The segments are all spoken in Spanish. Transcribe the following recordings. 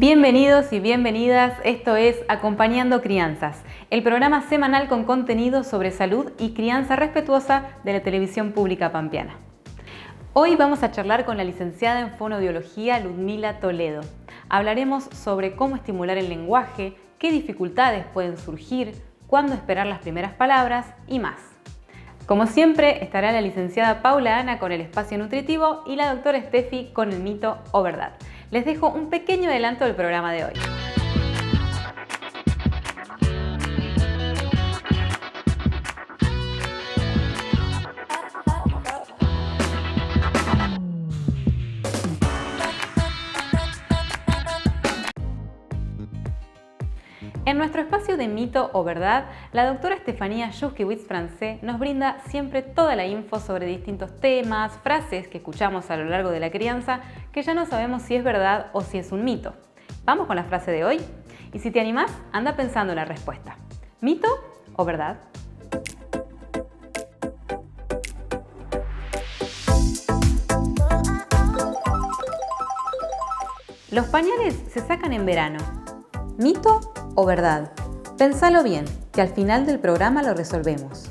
Bienvenidos y bienvenidas, esto es Acompañando Crianzas, el programa semanal con contenido sobre salud y crianza respetuosa de la televisión pública pampeana. Hoy vamos a charlar con la licenciada en fonoaudiología Ludmila Toledo. Hablaremos sobre cómo estimular el lenguaje, qué dificultades pueden surgir, cuándo esperar las primeras palabras y más. Como siempre, estará la licenciada Paula Ana con el espacio nutritivo y la doctora Steffi con el mito o verdad. Les dejo un pequeño adelanto del programa de hoy. En nuestro espacio de mito o verdad, la doctora Estefanía Yuskiewicz-Francé nos brinda siempre toda la info sobre distintos temas, frases que escuchamos a lo largo de la crianza que ya no sabemos si es verdad o si es un mito. Vamos con la frase de hoy y si te animás, anda pensando en la respuesta. ¿Mito o verdad? Los pañales se sacan en verano. ¿Mito o verdad? Pensalo bien, que al final del programa lo resolvemos.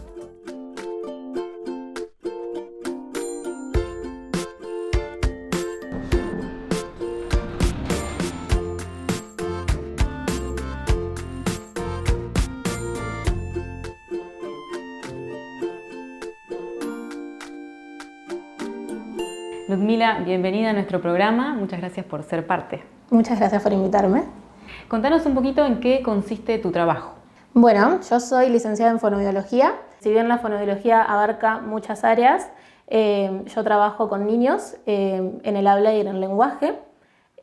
Ludmila, bienvenida a nuestro programa. Muchas gracias por ser parte. Muchas gracias por invitarme. Contanos un poquito en qué consiste tu trabajo. Bueno, yo soy licenciada en fonoaudiología. Si bien la fonoaudiología abarca muchas áreas, yo trabajo con niños en el habla y en el lenguaje.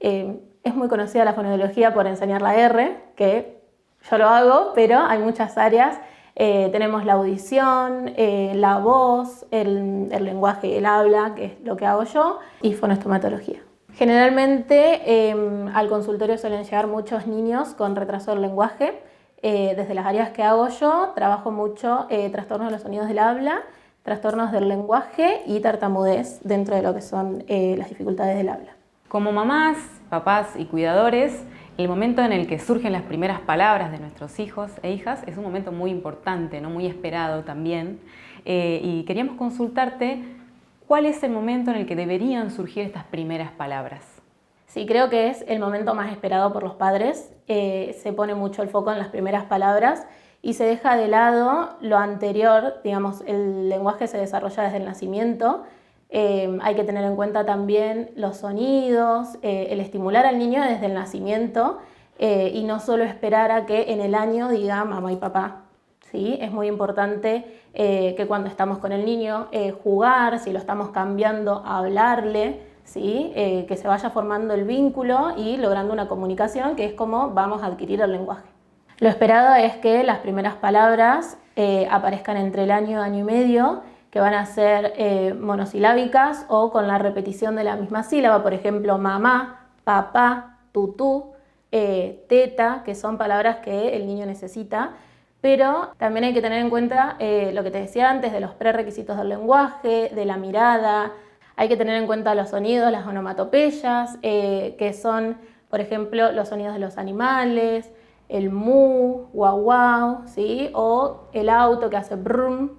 Es muy conocida la fonoaudiología por enseñar la R, que yo lo hago, pero hay muchas áreas. Tenemos la audición, la voz, el lenguaje y el habla, que es lo que hago yo, y fonoestomatología. Generalmente al consultorio suelen llegar muchos niños con retraso del lenguaje. Desde las áreas que hago yo trabajo mucho trastornos de los sonidos del habla, trastornos del lenguaje y tartamudez dentro de lo que son las dificultades del habla. Como mamás, papás y cuidadores, el momento en el que surgen las primeras palabras de nuestros hijos e hijas es un momento muy importante, ¿no? Muy esperado también. Y queríamos consultarte ¿cuál es el momento en el que deberían surgir estas primeras palabras? Sí, creo que es el momento más esperado por los padres. Se pone mucho el foco en las primeras palabras y se deja de lado lo anterior. Digamos, el lenguaje se desarrolla desde el nacimiento. Hay que tener en cuenta también los sonidos, el estimular al niño desde el nacimiento y no solo esperar a que en el año diga mamá y papá. ¿Sí? Es muy importante que cuando estamos con el niño jugar, si lo estamos cambiando, a hablarle, ¿sí? Que se vaya formando el vínculo y logrando una comunicación que es como vamos a adquirir el lenguaje. Lo esperado es que las primeras palabras aparezcan entre el año y medio, que van a ser monosilábicas o con la repetición de la misma sílaba, por ejemplo, mamá, papá, tutú, teta, que son palabras que el niño necesita. Pero también hay que tener en cuenta lo que te decía antes de los prerequisitos del lenguaje, de la mirada. Hay que tener en cuenta los sonidos, las onomatopeyas, que son, por ejemplo, los sonidos de los animales, el mu, guau guau, ¿sí? O el auto que hace brum.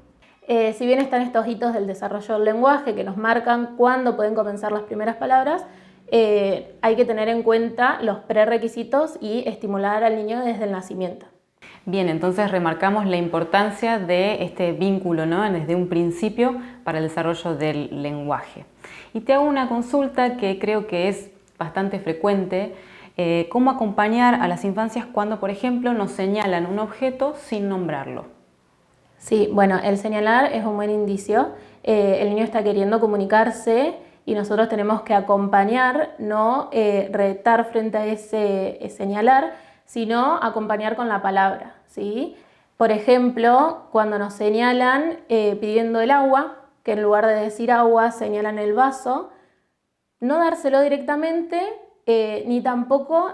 Si bien están estos hitos del desarrollo del lenguaje que nos marcan cuándo pueden comenzar las primeras palabras, hay que tener en cuenta los prerequisitos y estimular al niño desde el nacimiento. Bien, entonces remarcamos la importancia de este vínculo, ¿no? Desde un principio para el desarrollo del lenguaje. Y te hago una consulta que creo que es bastante frecuente. ¿Cómo acompañar a las infancias cuando, por ejemplo, nos señalan un objeto sin nombrarlo? Sí, bueno, el señalar es un buen indicio. El niño está queriendo comunicarse y nosotros tenemos que acompañar, no retar frente a ese señalar, sino acompañar con la palabra, ¿sí? Por ejemplo, cuando nos señalan pidiendo el agua, que en lugar de decir agua señalan el vaso, no dárselo directamente ni tampoco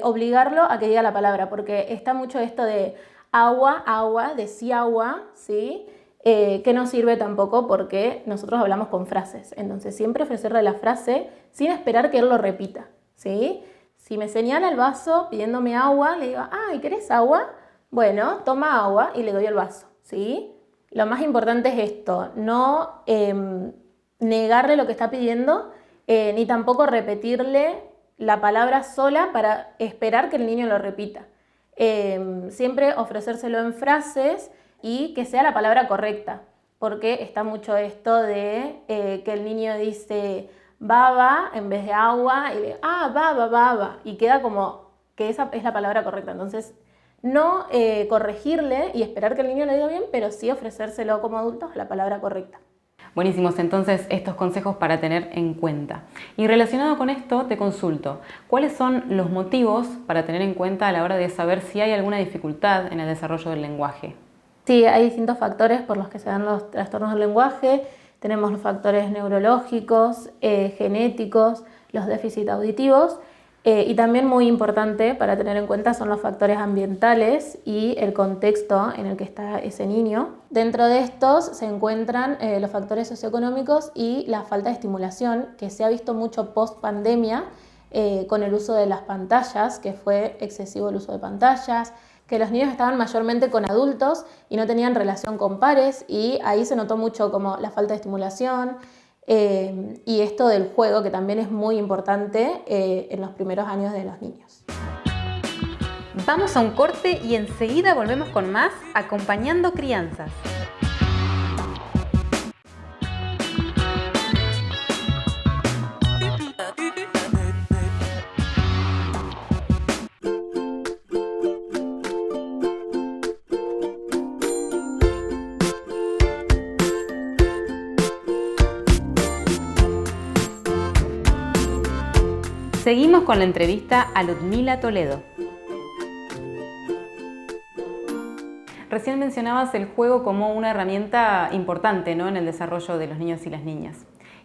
obligarlo a que diga la palabra, porque está mucho esto de agua, agua, decí agua, ¿sí? Que no sirve tampoco porque nosotros hablamos con frases. Entonces siempre ofrecerle la frase sin esperar que él lo repita, ¿sí? Si me señala el vaso pidiéndome agua, le digo, ay, ¿querés agua? Bueno, toma agua y le doy el vaso, ¿sí? Lo más importante es esto, no negarle lo que está pidiendo, ni tampoco repetirle la palabra sola para esperar que el niño lo repita. Siempre ofrecérselo en frases y que sea la palabra correcta, porque está mucho esto de que el niño dice baba en vez de agua y baba, y queda como que esa es la palabra correcta. Entonces, no corregirle y esperar que el niño lo diga bien, pero sí ofrecérselo como adultos la palabra correcta. Buenísimos, entonces estos consejos para tener en cuenta. Y relacionado con esto, te consulto, ¿cuáles son los motivos para tener en cuenta a la hora de saber si hay alguna dificultad en el desarrollo del lenguaje? Sí, hay distintos factores por los que se dan los trastornos del lenguaje. Tenemos los factores neurológicos, genéticos, los déficits auditivos. Y también muy importante para tener en cuenta son los factores ambientales y el contexto en el que está ese niño. Dentro de estos se encuentran los factores socioeconómicos y la falta de estimulación, que se ha visto mucho post pandemia con el uso de las pantallas, que fue excesivo el uso de pantallas, que los niños estaban mayormente con adultos y no tenían relación con pares, y ahí se notó mucho como la falta de estimulación. Y esto del juego, que también es muy importante en los primeros años de los niños. Vamos a un corte y enseguida volvemos con más Acompañando Crianzas. Seguimos con la entrevista a Ludmila Toledo. Recién mencionabas el juego como una herramienta importante, ¿no?, en el desarrollo de los niños y las niñas.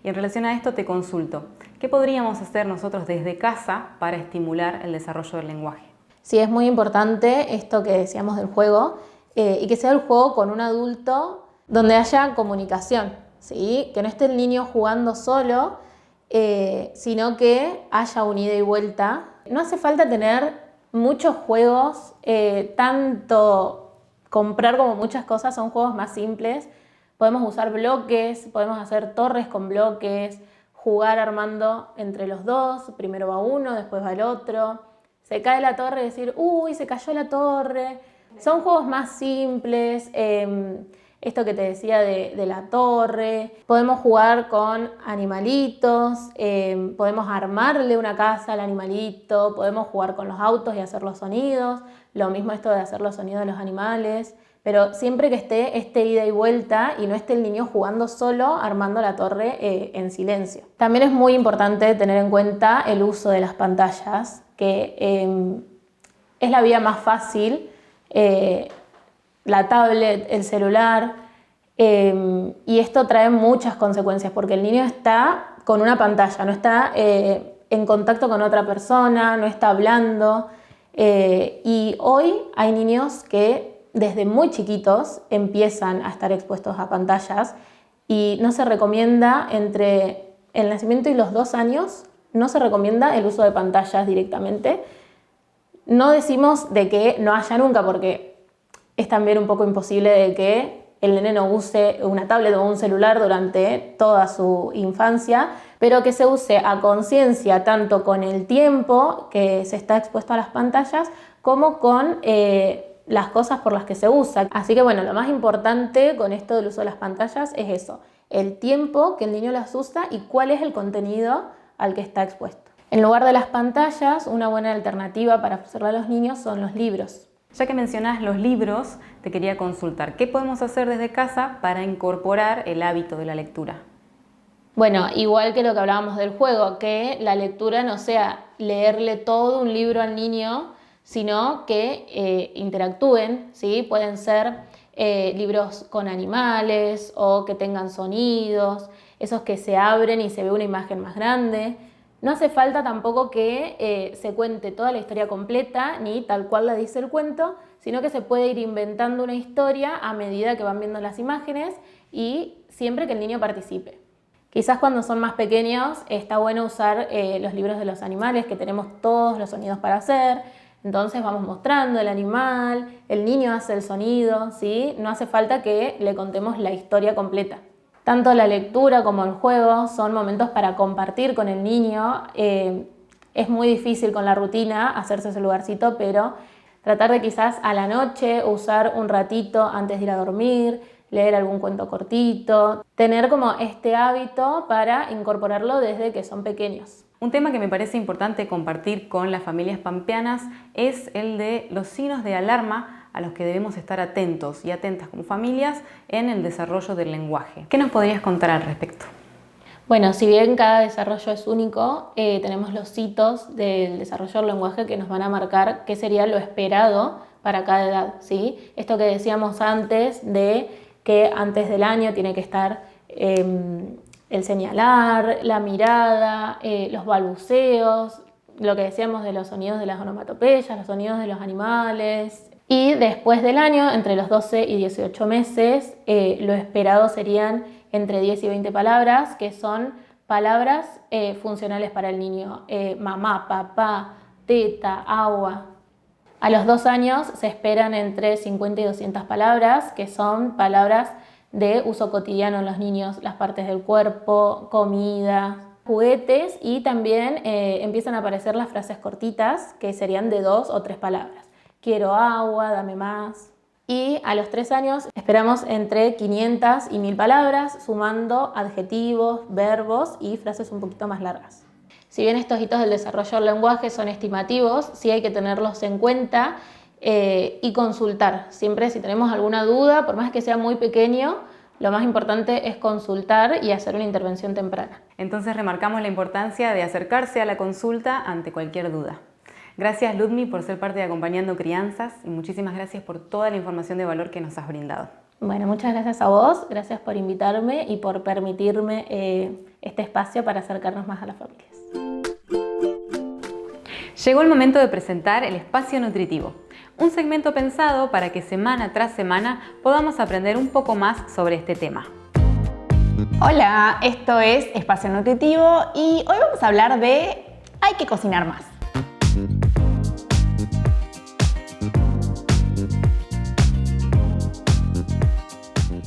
Y en relación a esto te consulto, ¿qué podríamos hacer nosotros desde casa para estimular el desarrollo del lenguaje? Sí, es muy importante esto que decíamos del juego, y que sea el juego con un adulto donde haya comunicación, ¿sí? Que no esté el niño jugando solo, sino que haya un ida y vuelta. No hace falta tener muchos juegos, tanto comprar como muchas cosas, son juegos más simples. Podemos usar bloques, podemos hacer torres con bloques, jugar armando entre los dos, primero va uno, después va el otro. Se cae la torre y decir, uy, se cayó la torre. Son juegos más simples. Esto que te decía de la torre, podemos jugar con animalitos, podemos armarle una casa al animalito, podemos jugar con los autos y hacer los sonidos, lo mismo esto de hacer los sonidos de los animales, pero siempre que esté este ida y vuelta y no esté el niño jugando solo, armando la torre en silencio. También es muy importante tener en cuenta el uso de las pantallas, que es la vía más fácil, la tablet, el celular, y esto trae muchas consecuencias porque el niño está con una pantalla, no está en contacto con otra persona, no está hablando, y hoy hay niños que desde muy chiquitos empiezan a estar expuestos a pantallas y no se recomienda entre el nacimiento y los 2 años, no se recomienda el uso de pantallas directamente. No decimos de que no haya nunca, porque es también un poco imposible de que el nene no use una tablet o un celular durante toda su infancia, pero que se use a conciencia tanto con el tiempo que se está expuesto a las pantallas como con las cosas por las que se usa. Así que bueno, lo más importante con esto del uso de las pantallas es eso, el tiempo que el niño las usa y cuál es el contenido al que está expuesto. En lugar de las pantallas, una buena alternativa para ofrecerle a los niños son los libros. Ya que mencionás los libros, te quería consultar, ¿qué podemos hacer desde casa para incorporar el hábito de la lectura? Bueno, igual que lo que hablábamos del juego, que la lectura no sea leerle todo un libro al niño, sino que interactúen, ¿sí? Pueden ser libros con animales o que tengan sonidos, esos que se abren y se ve una imagen más grande. No hace falta tampoco que se cuente toda la historia completa, ni tal cual la dice el cuento, sino que se puede ir inventando una historia a medida que van viendo las imágenes y siempre que el niño participe. Quizás cuando son más pequeños está bueno usar los libros de los animales, que tenemos todos los sonidos para hacer. Entonces vamos mostrando el animal, el niño hace el sonido, ¿sí? No hace falta que le contemos la historia completa. Tanto la lectura como el juego son momentos para compartir con el niño. Es muy difícil con la rutina hacerse ese lugarcito, pero tratar de quizás a la noche usar un ratito antes de ir a dormir, leer algún cuento cortito, tener como este hábito para incorporarlo desde que son pequeños. Un tema que me parece importante compartir con las familias pampeanas es el de los signos de alarma a los que debemos estar atentos y atentas como familias en el desarrollo del lenguaje. ¿Qué nos podrías contar al respecto? Bueno, si bien cada desarrollo es único, tenemos los hitos del desarrollo del lenguaje que nos van a marcar qué sería lo esperado para cada edad, ¿sí? Esto que decíamos antes de que antes del año tiene que estar el señalar, la mirada, los balbuceos, lo que decíamos de los sonidos de las onomatopeyas, los sonidos de los animales. Y después del año, entre los 12 y 18 meses, lo esperado serían entre 10 y 20 palabras, que son palabras funcionales para el niño. Mamá, papá, teta, agua. A los 2 años se esperan entre 50 y 200 palabras, que son palabras de uso cotidiano en los niños, las partes del cuerpo, comida, juguetes, y también empiezan a aparecer las frases cortitas, que serían de 2 o 3 palabras. Quiero agua, dame más. Y a los 3 años esperamos entre 500 y 1000 palabras, sumando adjetivos, verbos y frases un poquito más largas. Si bien estos hitos del desarrollo del lenguaje son estimativos, sí hay que tenerlos en cuenta y consultar. Siempre si tenemos alguna duda, por más que sea muy pequeño, lo más importante es consultar y hacer una intervención temprana. Entonces remarcamos la importancia de acercarse a la consulta ante cualquier duda. Gracias, Ludmi, por ser parte de Acompañando Crianzas y muchísimas gracias por toda la información de valor que nos has brindado. Bueno, muchas gracias a vos, gracias por invitarme y por permitirme este espacio para acercarnos más a las familias. Llegó el momento de presentar el Espacio Nutritivo, un segmento pensado para que semana tras semana podamos aprender un poco más sobre este tema. Hola, esto es Espacio Nutritivo y hoy vamos a hablar de hay que cocinar más.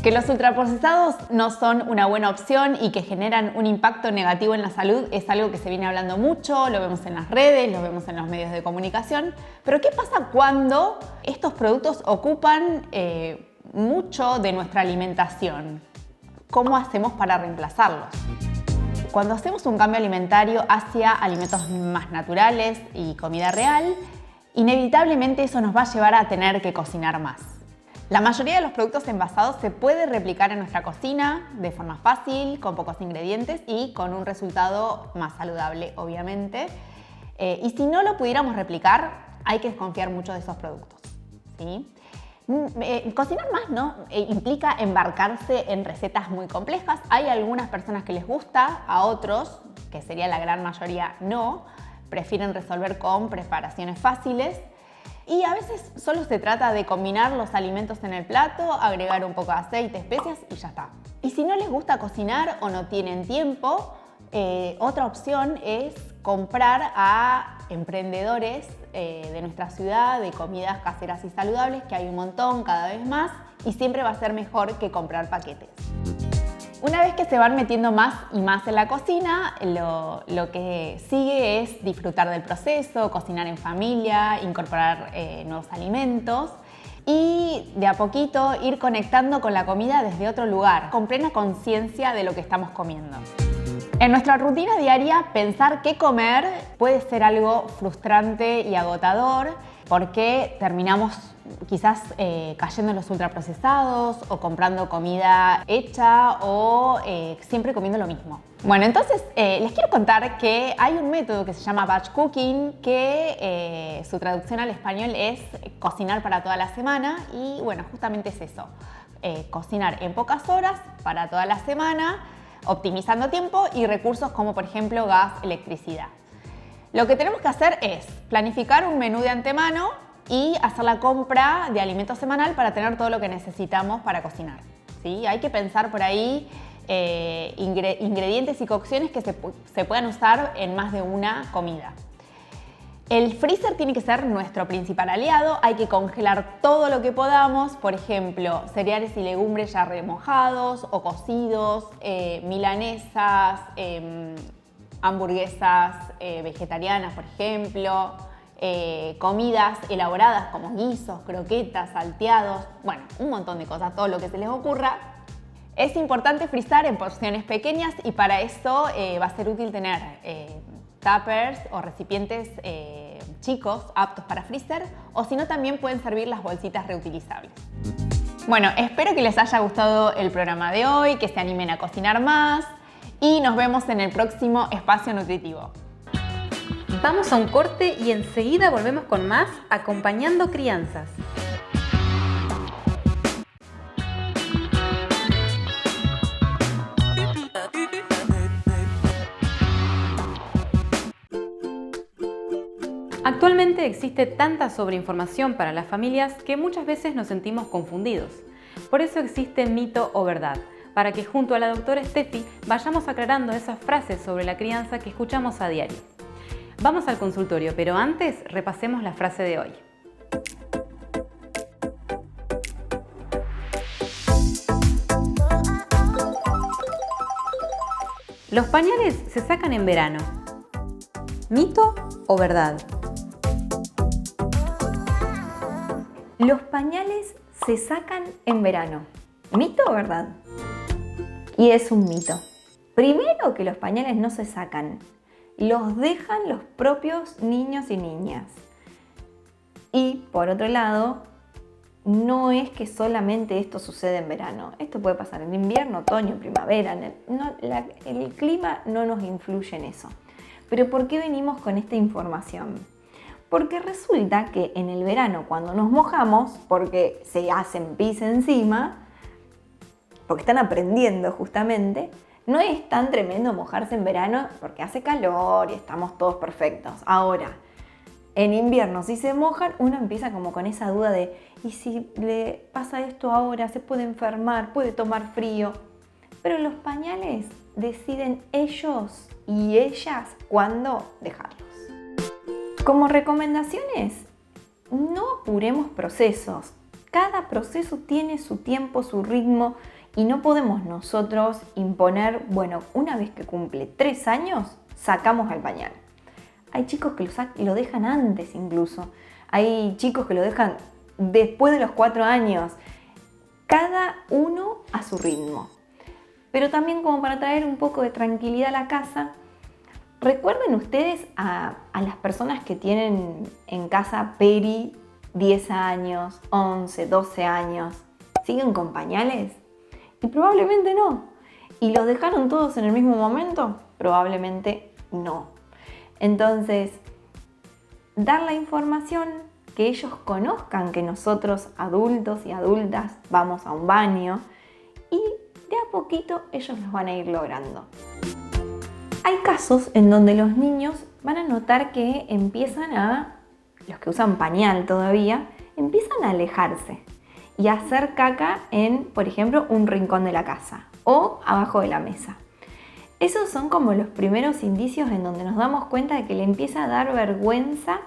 Que los ultraprocesados no son una buena opción y que generan un impacto negativo en la salud es algo que se viene hablando mucho, lo vemos en las redes, lo vemos en los medios de comunicación. Pero ¿qué pasa cuando estos productos ocupan mucho de nuestra alimentación? ¿Cómo hacemos para reemplazarlos? Cuando hacemos un cambio alimentario hacia alimentos más naturales y comida real, inevitablemente eso nos va a llevar a tener que cocinar más. La mayoría de los productos envasados se puede replicar en nuestra cocina de forma fácil, con pocos ingredientes y con un resultado más saludable, obviamente. Y si no lo pudiéramos replicar, hay que desconfiar mucho de esos productos, ¿sí? Cocinar más no implica embarcarse en recetas muy complejas. Hay algunas personas que les gusta, a otros, que sería la gran mayoría, no. Prefieren resolver con preparaciones fáciles. Y a veces solo se trata de combinar los alimentos en el plato, agregar un poco de aceite, especias y ya está. Y si no les gusta cocinar o no tienen tiempo, otra opción es comprar a emprendedores de nuestra ciudad de comidas caseras y saludables, que hay un montón cada vez más y siempre va a ser mejor que comprar paquetes. Una vez que se van metiendo más y más en la cocina, lo que sigue es disfrutar del proceso, cocinar en familia, incorporar nuevos alimentos y de a poquito ir conectando con la comida desde otro lugar, con plena conciencia de lo que estamos comiendo. En nuestra rutina diaria, pensar qué comer puede ser algo frustrante y agotador porque terminamos quizás cayendo en los ultraprocesados o comprando comida hecha o siempre comiendo lo mismo. Bueno, entonces les quiero contar que hay un método que se llama batch cooking, que su traducción al español es cocinar para toda la semana y bueno, justamente es eso, cocinar en pocas horas para toda la semana, optimizando tiempo y recursos como por ejemplo gas, electricidad. Lo que tenemos que hacer es planificar un menú de antemano y hacer la compra de alimentos semanal para tener todo lo que necesitamos para cocinar, ¿sí? Hay que pensar por ahí ingredientes y cocciones que se puedan usar en más de una comida. El freezer tiene que ser nuestro principal aliado, hay que congelar todo lo que podamos, por ejemplo, cereales y legumbres ya remojados o cocidos, milanesas, hamburguesas vegetarianas, por ejemplo, comidas elaboradas como guisos, croquetas, salteados, bueno, un montón de cosas, todo lo que se les ocurra. Es importante frizar en porciones pequeñas y para eso va a ser útil tener tuppers o recipientes chicos aptos para freezer, o si no también pueden servir las bolsitas reutilizables. Bueno, espero que les haya gustado el programa de hoy, que se animen a cocinar más y nos vemos en el próximo Espacio Nutritivo. Vamos a un corte y enseguida volvemos con más Acompañando Crianzas. Actualmente existe tanta sobreinformación para las familias que muchas veces nos sentimos confundidos. Por eso existe mito o verdad, para que junto a la doctora Steffi vayamos aclarando esas frases sobre la crianza que escuchamos a diario. Vamos al consultorio, pero antes repasemos la frase de hoy. Los pañales se sacan en verano. ¿Mito o verdad? Los pañales se sacan en verano. ¿Mito o verdad? Y es un mito. Primero, que los pañales no se sacan. Los dejan los propios niños y niñas. Y por otro lado, no es que solamente esto sucede en verano. Esto puede pasar en invierno, otoño, primavera. El clima no nos influye en eso. Pero ¿por qué venimos con esta información? Porque resulta que en el verano, cuando nos mojamos, porque se hacen pis encima, porque están aprendiendo justamente, no es tan tremendo mojarse en verano porque hace calor y estamos todos perfectos. Ahora, en invierno, si se mojan, uno empieza como con esa duda de ¿y si le pasa esto ahora? ¿Se puede enfermar? ¿Puede tomar frío? Pero los pañales deciden ellos y ellas cuándo dejarlos. Como recomendaciones, no apuremos procesos. Cada proceso tiene su tiempo, su ritmo y no podemos nosotros imponer, bueno, una vez que cumple 3 años, sacamos al pañal. Hay chicos que lo dejan antes incluso. Hay chicos que lo dejan después de los 4 años. Cada uno a su ritmo. Pero también como para traer un poco de tranquilidad a la casa, recuerden ustedes a las personas que tienen en casa peri 10 años, 11, 12 años. ¿Siguen con pañales? Y probablemente no. ¿Y los dejaron todos en el mismo momento? Probablemente no. Entonces, dar la información, que ellos conozcan que nosotros adultos y adultas vamos a un baño y de a poquito ellos los van a ir logrando. Hay casos en donde los niños van a notar que los que usan pañal todavía, empiezan a alejarse y a hacer caca en, por ejemplo, un rincón de la casa o abajo de la mesa. Esos son como los primeros indicios en donde nos damos cuenta de que le empieza a dar vergüenza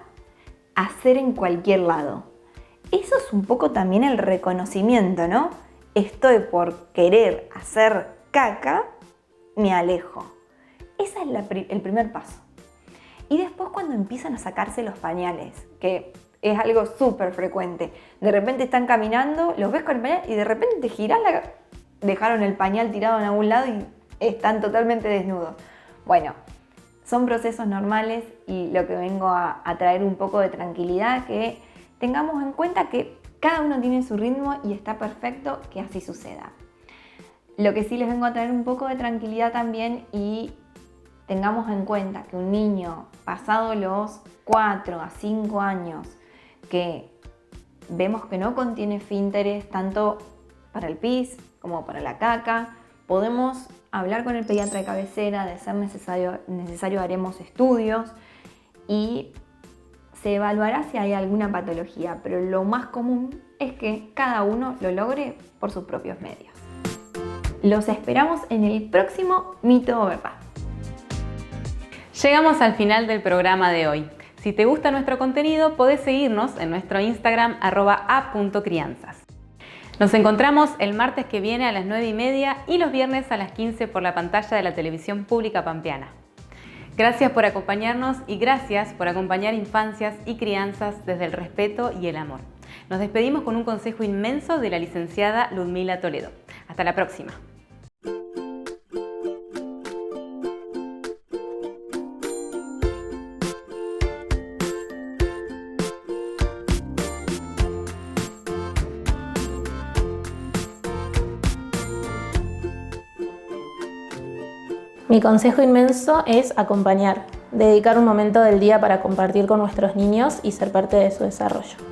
hacer en cualquier lado. Eso es un poco también el reconocimiento, ¿no? Estoy por querer hacer caca, me alejo. Ese es el primer paso. Y después cuando empiezan a sacarse los pañales, que es algo súper frecuente. De repente están caminando, los ves con el pañal y de repente te girás, dejaron el pañal tirado en algún lado y están totalmente desnudos. Bueno, son procesos normales y lo que vengo a traer un poco de tranquilidad, que tengamos en cuenta que cada uno tiene su ritmo y está perfecto que así suceda. Lo que sí les vengo a traer un poco de tranquilidad también, y tengamos en cuenta que un niño pasado los 4 a 5 años que vemos que no contiene esfínteres tanto para el pis como para la caca, podemos hablar con el pediatra de cabecera, de ser necesario haremos estudios y se evaluará si hay alguna patología, pero lo más común es que cada uno lo logre por sus propios medios. Los esperamos en el próximo Mito o Verdad. Llegamos al final del programa de hoy. Si te gusta nuestro contenido, podés seguirnos en nuestro Instagram @a.crianzas. Nos encontramos el martes que viene a las 9:30 y los viernes a las 15 por la pantalla de la televisión pública pampeana. Gracias por acompañarnos y gracias por acompañar infancias y crianzas desde el respeto y el amor. Nos despedimos con un consejo inmenso de la licenciada Ludmila Toledo. Hasta la próxima. Mi consejo inmenso es acompañar, dedicar un momento del día para compartir con nuestros niños y ser parte de su desarrollo.